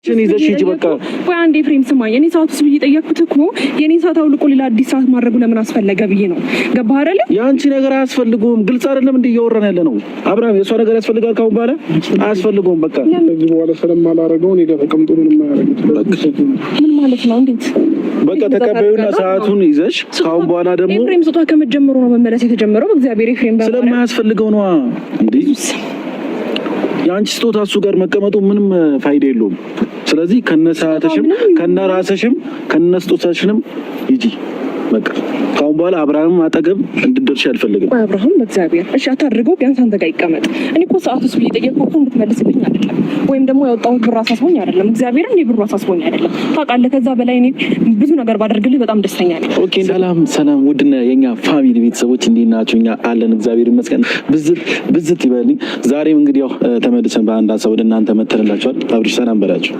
እኔ ዘሽ ይጂ በቃ ወይ አንዴ ፍሬም ስማኝ። እኔ ሰዓት ውስጥ ብዬ ጠየቅኩት እኮ የኔ ሰዓት አውልቆ ሌላ አዲስ ሰዓት ማድረጉ ለምን አስፈለገ ብዬ ነው። ገባህ አይደለ? ያንቺ ነገር አያስፈልገውም። ግልጽ አይደለም እንዴ እያወራን ያለ ነው። አብርሃም የሷ ነገር ያስፈልጋል ካሁን በኋላ አያስፈልገውም። በቃ ከዚህ በኋላ ስለማላረገው እኔ ጋር ተቀምጦ ምንም አያረግም። ምን ማለት ነው? እንዴት በቃ ተቀበዩና ሰዓቱን ይዘሽ ካሁን በኋላ ደግሞ ፍሬም ስጦታ ከመጀመሩ ነው መመለስ የተጀመረው። በእግዚአብሔር ፍሬም ስለማያስፈልገው ነው እንዴ ያንቺ ስጦታ እሱ ጋር መቀመጡ ምንም ፋይዳ የለውም። ስለዚህ ከነሰዓትሽም ከነራስሽም ከነስጦታሽንም ይጂ በቃ ካሁን በኋላ አብርሃም አጠገብ እንድትደርሺ አልፈልግም። አብርሃም በእግዚአብሔር እሺ አታድርገው። ቢያንስ አንተ ጋር ይቀመጥ። እኔ እኮ ሰዓት ውስጥ ብዬ ጠየቅኩት እንድትመልስልኝ አይደለም፣ ወይም ደግሞ ያወጣሁት ብር አሳስቦኝ አይደለም። እግዚአብሔርን እኔ ብሩ አሳስቦኝ አይደለም። ታውቃለህ፣ ከዛ በላይ እኔ ብዙ ነገር ባደርግልህ በጣም ደስተኛ ነኝ። ኦኬ ሰላም ውድና የኛ ፋሚሊ ቤተሰቦች እንዴት ናችሁ? እኛ አለን እግዚአብሔር ይመስገን። ብዝት ይበልኝ። ዛሬም እንግዲህ ያው ተመልሰን በአንድ ሀሳብ ወደ እናንተ መተንላችኋል። አብርሽ ሰላም በላችሁ።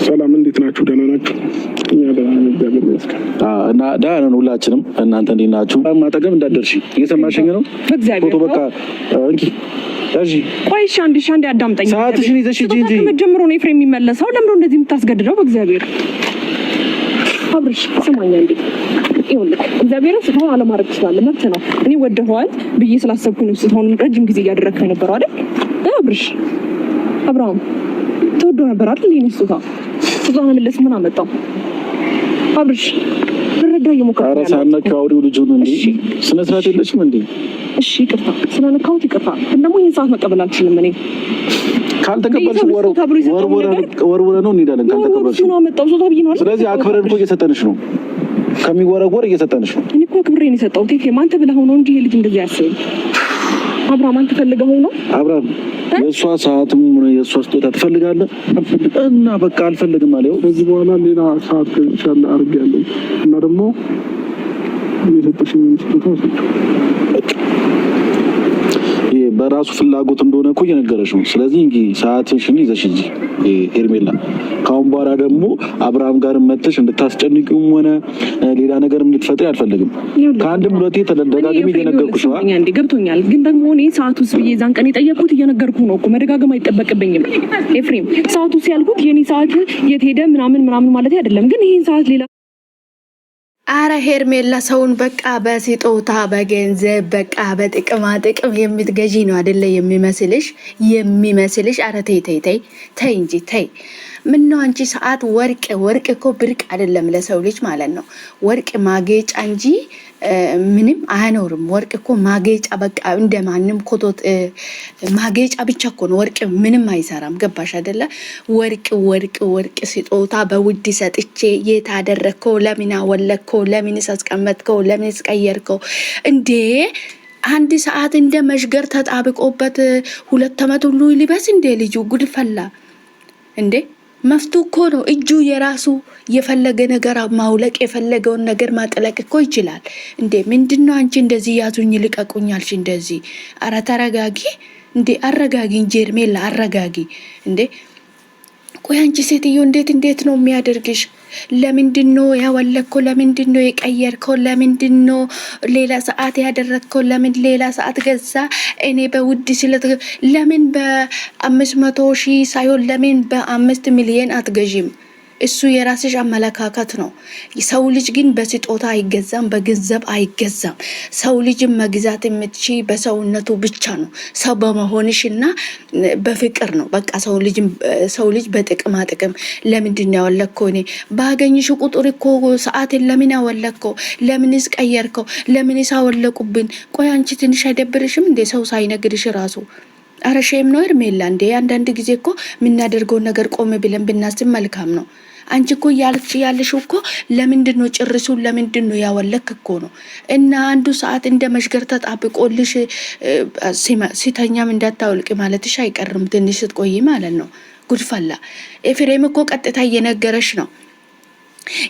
ሰላም እንዴት ናችሁ? ደህና ናችሁ? እኛ ደህና ነን እግዚአብሔር ይመስገን። እና ደህና ነን ሁላችንም። እናንተ እንዴት ናችሁ? ማጠገብ እንዳትደርሺ እየሰማሽኝ ነው? በእግዚአብሔር በቃ እንኪ እሺ ቆይ እሺ አንዴ አዳምጠኝ። ሰዓትሽን ይዘሽ ሂጂ እንጂ ከመጀመሩ ነው ፍሬም የሚመለሰው። ለምን እንደዚህ የምታስገድደው? በእግዚአብሔር አብርሽ ስማኝ እንዴ ይኸውልህ እግዚአብሔርን ስታውን አለማድረግ ትችላለህ፣ መብት ነው። እኔ ወደኸዋል ብዬ ስላሰብኩኝ ነው ስታውን ረጅም ጊዜ እያደረግከው የነበረው አይደል? አብርሽ አብርሃም ተወዶ ነበር አይደል? ይሄን ስጦታ መመለስ ምን አመጣው? አብርሽ ልረዳ እየሞከርኩ ነው። ሳነካው አውሪው ልጁን እንዴ ስነ ስርዓት የለሽም እንዴ? እሺ ይቅርታ ስለነካሁት ይቅርታ። ግን ደግሞ ይሄን ሰዓት መቀበል አልችልም። እኔ ካልተቀበልሽ ወርወረ ነው እንሄዳለን። ካልተቀበልሽ ነው አመጣው ሶታ ብዬ ነው። ስለዚህ አክብረን እኮ እየሰጠንሽ ነው። ከሚወረወር እየሰጠንሽ ነው። እኔ እኮ አክብሬን የሰጠው ቴክ ማንተ ብለህ ሆኖ እንጂ ይሄ ልጅ እንደዚህ ያስብ አብርሃም አንተ ፈልገው ነው። አብርሃም የእሷ ሰዓትም የእሷ ስጦታ ትፈልጋለህ እና በቃ አልፈልግም አለው። ከዚህ በኋላ ሌላ ሰዓት ከቻለ አድርጌያለሁ እና ደግሞ የሰጠሽኝ ስጦታ ሰጥቼው በራሱ ፍላጎት እንደሆነ እኮ እየነገረሽ ነው። ስለዚህ እንግዲህ ሰዓትሽን ይዘሽ እንጂ ሄርሜላ ካሁን በኋላ ደግሞ አብርሃም ጋር መጥተሽ እንድታስጨንቂውም ሆነ ሌላ ነገር እንድትፈጥሪ አልፈልግም። ከአንድም ሁለቴ ተደጋግሜ እየነገርኩሽ ነው። እንዴ ገብቶኛል። ግን ደግሞ እኔ ሰዓቱ ብዬ ዛን ቀን የጠየቅኩት እየነገርኩ ነው እኮ መደጋገም አይጠበቅብኝም። ኤፍሬም ሰዓቱ ሲያልኩት የኔ ሰዓት የት ሄደ ምናምን ማለት አይደለም። ግን ይሄን ሰዓት ሌላ አረ ሄርሜላ ሰውን በቃ በስጦታ በገንዘብ በቃ በጥቅማ ጥቅም የምትገዢ ነው አይደለ? የሚመስልሽ አረ ተይ እንጂ ተይ። ምን ነው አንቺ ሰዓት ወርቅ እኮ ብርቅ አይደለም ለሰው ልጅ ማለት ነው። ወርቅ ማጌጫ እንጂ ምንም አያኖርም። ወርቅ እኮ ማጌጫ በቃ እንደማንም ኮቶት ማጌጫ ብቻ እኮ ነው። ወርቅ ምንም አይሰራም። ገባሽ አይደለ? ወርቅ ስጦታ በውድ ሰጥቼ የታደረከው ለምን አወለከው? ለምን አስቀመጥከው? ለምን ቀየርከው? እንዴ አንድ ሰዓት እንደ መሽገር ተጣብቆበት 2 ዓመት ሁሉ ሊበስ እንዴ ልጁ ጉድፈላ እንዴ መፍቱ እኮ ነው። እጁ የራሱ የፈለገ ነገር ማውለቅ የፈለገውን ነገር ማጥለቅ እኮ ይችላል። እንዴ ምንድነው አንቺ እንደዚህ ያዙኝ ልቀቁኛልሽ? እንደዚህ አረ ተረጋጊ እንዴ አረጋጊ እንጂ ሄርሜላ አረጋጊ እንዴ። ቆይ አንቺ ሴትዮ እንዴት ነው የሚያደርግሽ? ለምንድነው ያወለከው? ለምንድነው የቀየርከው? ለምንድነው ሌላ ሰዓት ያደረግከው? ለምን ሌላ ሰዓት ገዛ? እኔ በውድ ለምን በ500,000 ሳይሆን ለምን በ5 ሚሊዮን አትገዢም? እሱ የራስሽ አመለካከት ነው። ሰው ልጅ ግን በስጦታ አይገዛም፣ በገንዘብ አይገዛም። ሰው ልጅ መግዛት የምትችይ በሰውነቱ ብቻ ነው። ሰው በመሆንሽና በፍቅር ነው። በቃ ሰው ልጅ በጥቅማ ጥቅም ለምንድን ያወለከው? እኔ ባገኝሽ ቁጥር እኮ ሰዓትን ለምን ያወለከው? ለምንስ ቀየርከው? ለምንስ አወለቁብን? ቆይ አንቺ ትንሽ አይደብርሽም እንዴ ሰው ሳይነግርሽ ራሱ? አረ ሼም ነው ሄርሜላ እንዴ። አንዳንድ ጊዜ እኮ የምናደርገውን ነገር ቆም ብለን ብናስብ መልካም ነው። አንቺ እኮ ያልሽ እኮ ለምንድነው ጭርሱን ለምንድነው ያወለክ እኮ ነው። እና አንዱ ሰዓት እንደ መሽገር ተጣብቆልሽ ሲተኛም እንዳታወልቅ ማለትሽ አይቀርም ትንሽ ስትቆይ ማለት ነው። ጉድፈላ ኤፍሬም እኮ ቀጥታ እየነገረሽ ነው።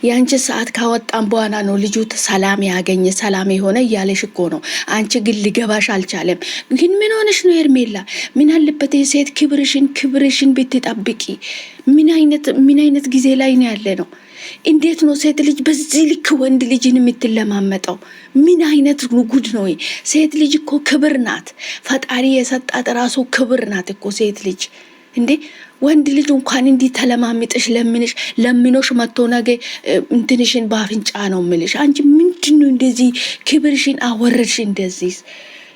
ያንቺ ሰዓት ካወጣን በኋላ ነው ልጁ ሰላም ያገኘ ሰላም የሆነ እያለሽ እኮ ነው። አንቺ ግን ሊገባሽ አልቻለም። ግን ምን ሆነሽ ነው ሄርሜላ? ምን አለበት የሴት ክብርሽን ብትጠብቂ? ምን አይነት ጊዜ ላይ ነው ያለ ነው? እንዴት ነው ሴት ልጅ በዚህ ልክ ወንድ ልጅን የምትለማመጠው? ምን አይነት ጉድ ነው? ሴት ልጅ እኮ ክብር ናት። ፈጣሪ የሰጣት ራሱ ክብር ናት እኮ ሴት ልጅ እንዴ ወንድ ልጅ እንኳን እንዲህ ተለማምጥሽ ለምኖሽ መጥቶ ነገ እንትንሽን በአፍንጫ ነው ምልሽ። አንቺ ምንድነው እንደዚህ ክብርሽን አወረድሽ? እንደዚህ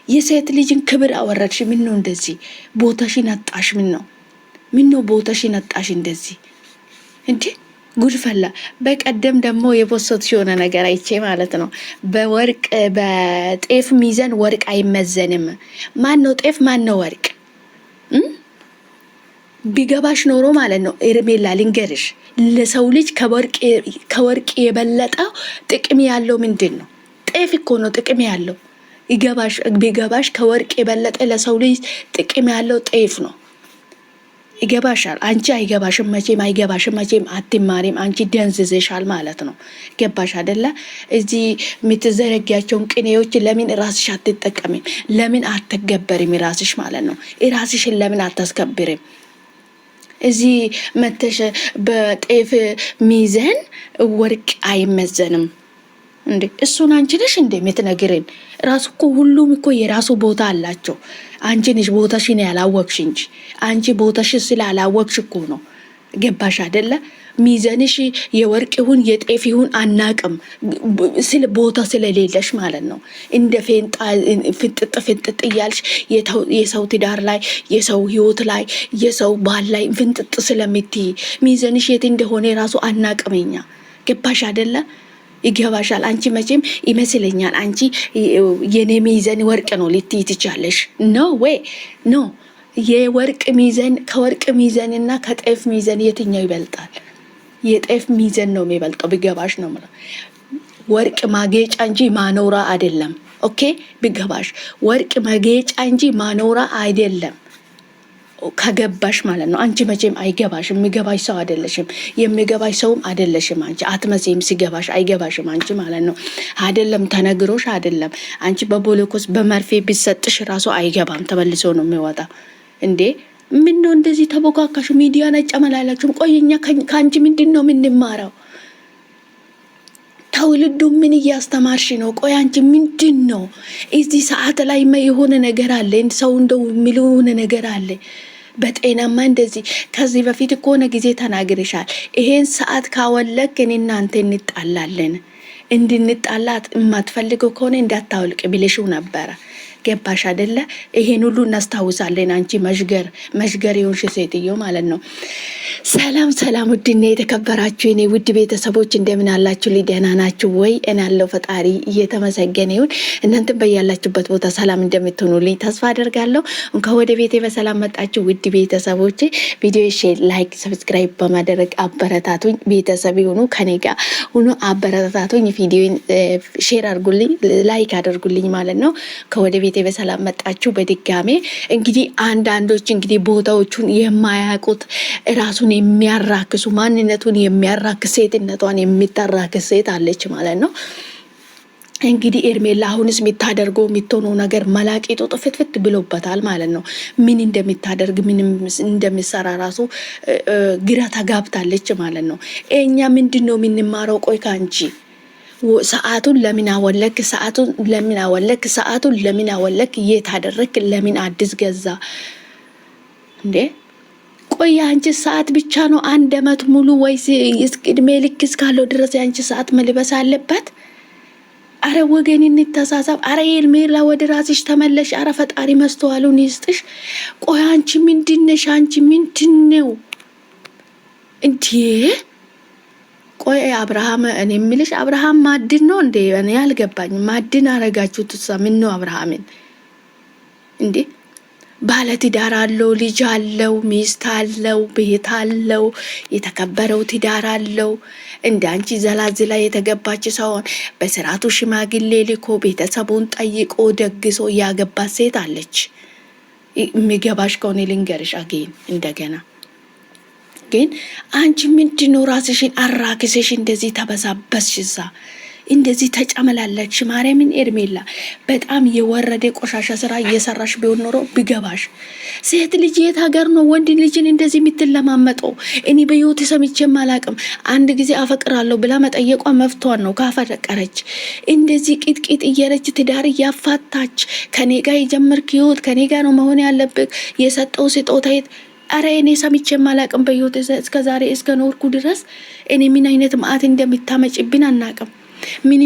የሴት ልጅን ክብር አወረድሽ። ምን ነው እንደዚህ ቦታሽን አጣሽ? ምን ነው ቦታሽን አጣሽ እንደዚህ እንዴ? ጉድፈላ። በቀደም ደግሞ የፖስት የሆነ ነገር አይቼ ማለት ነው። በጤፍ ሚዛን ወርቅ አይመዘንም። ማን ነው ጤፍ? ማን ነው ወርቅ? ቢገባሽ ኖሮ ማለት ነው ኤርሜላ ልንገርሽ፣ ለሰው ልጅ ከወርቅ የበለጠ ጥቅም ያለው ምንድን ነው? ጤፍ እኮ ነው ጥቅም ያለው። ቢገባሽ ከወርቅ የበለጠ ለሰው ልጅ ጥቅም ያለው ጤፍ ነው። ይገባሻል? አንቺ አይገባሽም መቼም፣ አይገባሽም መቼም፣ አትማሪም። አንቺ ደንዝዘሻል ማለት ነው። ገባሽ አይደለ? እዚህ የምትዘረጊያቸውን ቅኔዎች ለምን ራስሽ አትጠቀሚም? ለምን አትገበሪም? ራስሽ ማለት ነው። ራስሽን ለምን አታስከብሪም? እዚህ መተሽ በጤፍ ሚዛን ወርቅ አይመዘንም እንዴ? እሱን አንቺ ነሽ እንዴ የምትነግረን? ራሱ እኮ ሁሉም እኮ የራሱ ቦታ አላቸው። አንቺ ነሽ ቦታሽን ያላወቅሽ እንጂ። አንቺ ቦታሽ ስላላወቅሽ እኮ ነው። ገባሽ አይደለ? ሚዛንሽ የወርቅ ይሁን የጤፍ ይሁን አናቅም፣ ስለ ቦታ ስለሌለሽ ማለት ነው። እንደ ፌንጣ ፍጥጥ እያልሽ የሰው ትዳር ላይ የሰው ህይወት ላይ የሰው ባል ላይ ፍንጥጥ ስለምትይ ሚዛንሽ የት እንደሆነ ራሱ አናቅመኛ። ገባሽ አይደለ? ይገባሻል? አንቺ መቼም ይመስለኛል አንቺ የኔ ሚዛን ወርቅ ነው ልትይ ትቻለሽ። ኖ ወይ ኖ። የወርቅ ሚዛን ከወርቅ ሚዛንና ከጤፍ ሚዛን የትኛው ይበልጣል? የጤፍ ሚዛን ነው የሚበልጠው። ቢገባሽ ነው ማለት ወርቅ ማጌጫ እንጂ ማኖራ አይደለም። ኦኬ ቢገባሽ፣ ወርቅ ማጌጫ እንጂ ማኖራ አይደለም። ከገባሽ ማለት ነው። አንቺ መቼም አይገባሽም። የሚገባሽ ሰው አይደለሽም። የሚገባሽ ሰውም አይደለሽም። አንቺ አትመሲም። ሲገባሽ አይገባሽም አንቺ ማለት ነው። አይደለም ተነግሮሽ አይደለም። አንቺ በቦሎኮስ በመርፌ ቢሰጥሽ ራሱ አይገባም። ተመልሶ ነው የሚወጣ እንዴ። ምን ነው እንደዚህ ተቦካካሽ? ሚዲያ ነጭ መላላችሁ። ቆይኛ ከአንቺ ምንድን ነው የምንማረው? ትውልዱ ምን እያስተማርሽ ነው? ቆይ አንቺ ምንድን ነው እዚህ ሰዓት ላይ የሆነ ነገር አለ። ሰው እንደው የሚልሆነ ነገር አለ በጤናማ እንደዚህ። ከዚህ በፊት ከሆነ ጊዜ ተናግርሻል። ይሄን ሰዓት ካወለክ እኔ እናንተ እንጣላለን። እንድንጣላት የማትፈልገው ከሆነ እንዳታወልቅ ብለሽው ነበረ። ገባሽ አይደለ? ይሄን ሁሉ እናስታውሳለን። አንቺ መሽገር የሆንሽ ሴትዮ ማለት ነው። ሰላም ሰላም፣ ውድና የተከበራችሁ የኔ ውድ ቤተሰቦች እንደምን አላችሁ? ደህና ናችሁ ወይ? እኔ ያለው ፈጣሪ እየተመሰገነ ይሁን። እናንተም በያላችሁበት ቦታ ሰላም እንደምትሆኑልኝ ተስፋ አደርጋለሁ። እንኳን ወደ ቤቴ በሰላም መጣችሁ ውድ ቤተሰቦቼ። ቪዲዮ ሼር፣ ላይክ፣ ሰብስክራይብ በማድረግ አበረታቱኝ። ቤተሰብ የሆኑ ከኔ ጋር ሁኑ፣ አበረታቱኝ። ቪዲዮን ሼር አድርጉልኝ፣ ላይክ አድርጉልኝ ማለት ነው። ከወደ ቤቴ በሰላም መጣችሁ በድጋሜ። እንግዲህ አንዳንዶች እንግዲህ ቦታዎቹን የማያውቁት ራሱን የሚያራክሱ ማንነቱን የሚያራክስ ሴትነቷን የሚታራክስ ሴት አለች ማለት ነው። እንግዲህ ኤርሜላ አሁንስ የሚታደርገው የሚትሆነው ነገር መላቂጡ ጥፍትፍት ብሎበታል ማለት ነው። ምን እንደሚታደርግ ምን እንደሚሰራ ራሱ ግራ ተጋብታለች ማለት ነው። እኛ ምንድን ነው የምንማረው? ቆይ ካንቺ ሰዓቱን ለምን አወለክ? ሰዓቱን ለምን አወለክ? ሰዓቱን ለምን አወለክ? የት አደረክ? ለምን አዲስ ገዛ እንዴ? ቆይ አንቺ ሰዓት ብቻ ነው 1 አመት ሙሉ ወይስ እድሜ ልክ እስካለው ድረስ የአንቺ ሰዓት መልበስ አለበት? አረ ወገን እንተሳሰብ። አረ ኤርሜላ ወደ ራስሽ ተመለሽ። አረ ፈጣሪ መስተዋሉን ይስጥሽ። ቆይ አንቺ ምንድነሽ? አንቺ ምንድነው እንዴ? ቆይ አብርሃም፣ እኔ የምልሽ አብርሃም ማድን ነው እንዴ? እኔ አልገባኝም። ማድን አረጋችሁት? ምን ነው አብርሃምን እንዴ? ባለትዳር አለው፣ ልጅ አለው፣ ሚስት አለው፣ ቤት አለው፣ የተከበረው ትዳር አለው። እንደ አንቺ ዘላዝላ የተገባች ሳይሆን በስርዓቱ ሽማግሌ ልኮ ቤተሰቡን ጠይቆ ደግሶ ያገባት ሴት አለች። የሚገባሽ ከሆነ ልንገርሽ አገኝ እንደገና። ግን አንቺ ምንድነው ራስሽን አራክሰሽ እንደዚህ ተበዛበስሽዛ? እንደዚህ ተጨመላለች። ማርያምን ኤርሜላ በጣም የወረደ ቆሻሻ ስራ እየሰራሽ ቢሆን ኖሮ ቢገባሽ። ሴት ልጅ የት ሀገር ነው ወንድ ልጅን እንደዚህ የምትለማመጠው? እኔ በህይወት ሰምቼም አላቅም። አንድ ጊዜ አፈቅራለሁ ብላ መጠየቋ መፍቷን ነው። ካፈቀረች እንደዚህ ቂጥቂጥ እየረች ትዳር እያፋታች ከኔ ጋር የጀመርክ ህይወት ከኔ ጋር ነው መሆን ያለብህ፣ የሰጠው ስጦታ አረ እኔ ሰምቼ ማላቅም በህይወት እስከ ዛሬ እስከ ኖርኩ ድረስ እኔ ምን አይነት መዓት እንደምታመጭብን አናቅም ምን